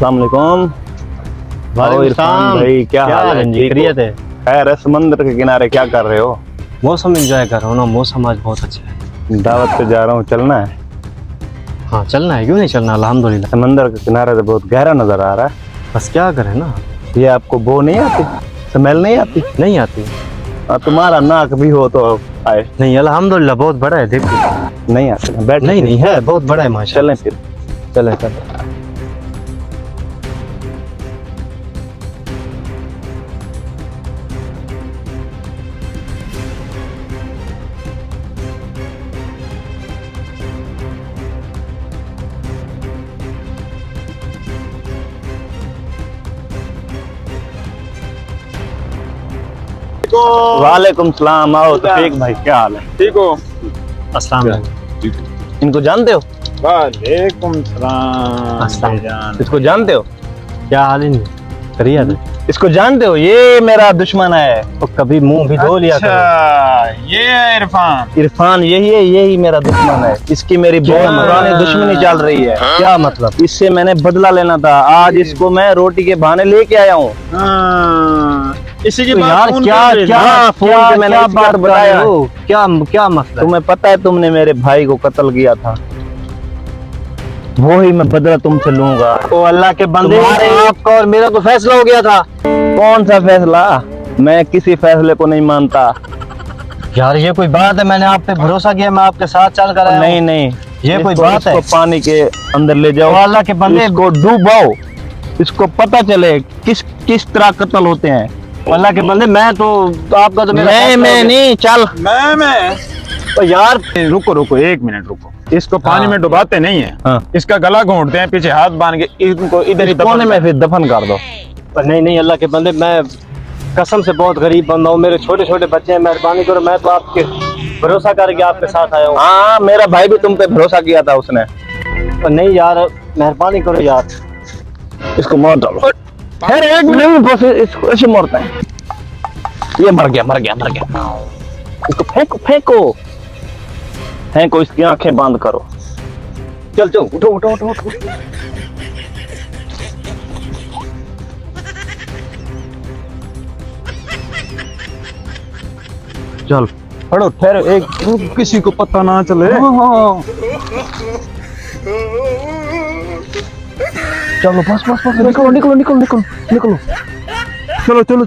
अस्सलाम वालेकुम। वालेकुम इरफान भाई, क्या हाल है? ठीक हो? खैरियत है। खैर है। समंदर के किनारे क्या कर रहे हो? मौसम एंजॉय कर रहा हूँ ना, मौसम आज बहुत अच्छा है। दावत पे जा रहा हूँ, चलना है? हाँ चलना है, क्यों नहीं चलना। अल्हम्दुलिल्लाह। समंदर के किनारे तो बहुत गहरा नजर आ रहा है। बस क्या करें ना। ये आपको बो नहीं आती? स्मेल नहीं आती? नहीं आती। तुम्हारा नाक भी हो तो आए। नहीं अल्हम्दुलिल्लाह बहुत बड़ा है, देखो। नहीं आती? बैठ। नहीं नहीं है, बहुत बड़ा है माशाल्लाह। चलें फिर। चलें चलें। वालेकुम सलाम। आओ तौफीक भाई, क्या हाल है? ठीक हो? अस्सलाम वालेकुम। इनको जानते हो? वालेकुम सलाम। अस्सलाम। जान। इसको जानते हो? क्या हाल है? खैरियत है। इसको जानते हो? ये मेरा दुश्मन है। तो कभी मुंह भी धो लिया करो। अच्छा, ये है इरफान। इरफान यही है, यही मेरा दुश्मन है। इसकी मेरी बहुत पुरानी दुश्मनी चल रही है। क्या मतलब? इससे मैंने बदला लेना था। आज इसको मैं रोटी के बहाने लेके आया हूँ। हाँ, इसी की तो बात यार फोन क्या कर रहे क्या थे। हाँ, फोन क्या पे मैंने क्या इसी बात बात कर बताया। रहे हो? क्या मसला है? तुम्हें पता है तुमने मेरे भाई को कत्ल किया था? वो ही मैं बदला तुमसे लूंगा। ओ अल्लाह के बंदे, तुम्हारे- आपका और मेरा तो फैसला हो गया था। कौन सा फैसला? मैं किसी फैसले को नहीं मानता। यार ये कोई बात है? मैंने आप पे भरोसा किया, मैं आपके साथ चल कर आया हूं। नहीं नहीं, ये कोई इसको- बात है? इसको पानी के अंदर ले जाओ। ओ अल्लाह के बंदे, इसको डूबाओ। इसको पता चले किस किस तरह कत्ल होते हैं। अल्लाह के बंदे, मैं तो आपका तो मेरा मैं फैसला हो गया। नहीं, चल। मैं तो यार रुको रुको, एक मिनट रुको। इसको पानी हाँ। में डुबाते नहीं है। हाँ। इसका गला घोंटते हैं, पीछे हाथ बांध के इनको इधर ही इस कोने दफन में फिर दफन कर दो। नहीं नहीं, अल्लाह के बंदे, मैं कसम से बहुत गरीब बंदा हूँ, मेरे छोटे छोटे बच्चे हैं, मेहरबानी करो। मैं तो आपके भरोसा करके आपके साथ आया हूँ। हाँ, मेरा भाई भी तुम पे भरोसा किया था उसने। नहीं यार, मेहरबानी करो यार। इसको मार डालो। खैर एक मिनट, बस इसको ऐसे मारते हैं। ये मर गया, मर गया, मर गया। इसको फेंको, फेंको, फेंको। इसकी आंखें बंद करो। चल चल, उठो उठो उठो उठो। चल पढ़ो, ठहरो, एक किसी को पता ना चले। चलो, बस बस बस, निकलो निकलो निकलो निकलो निकलो। चलो चलो।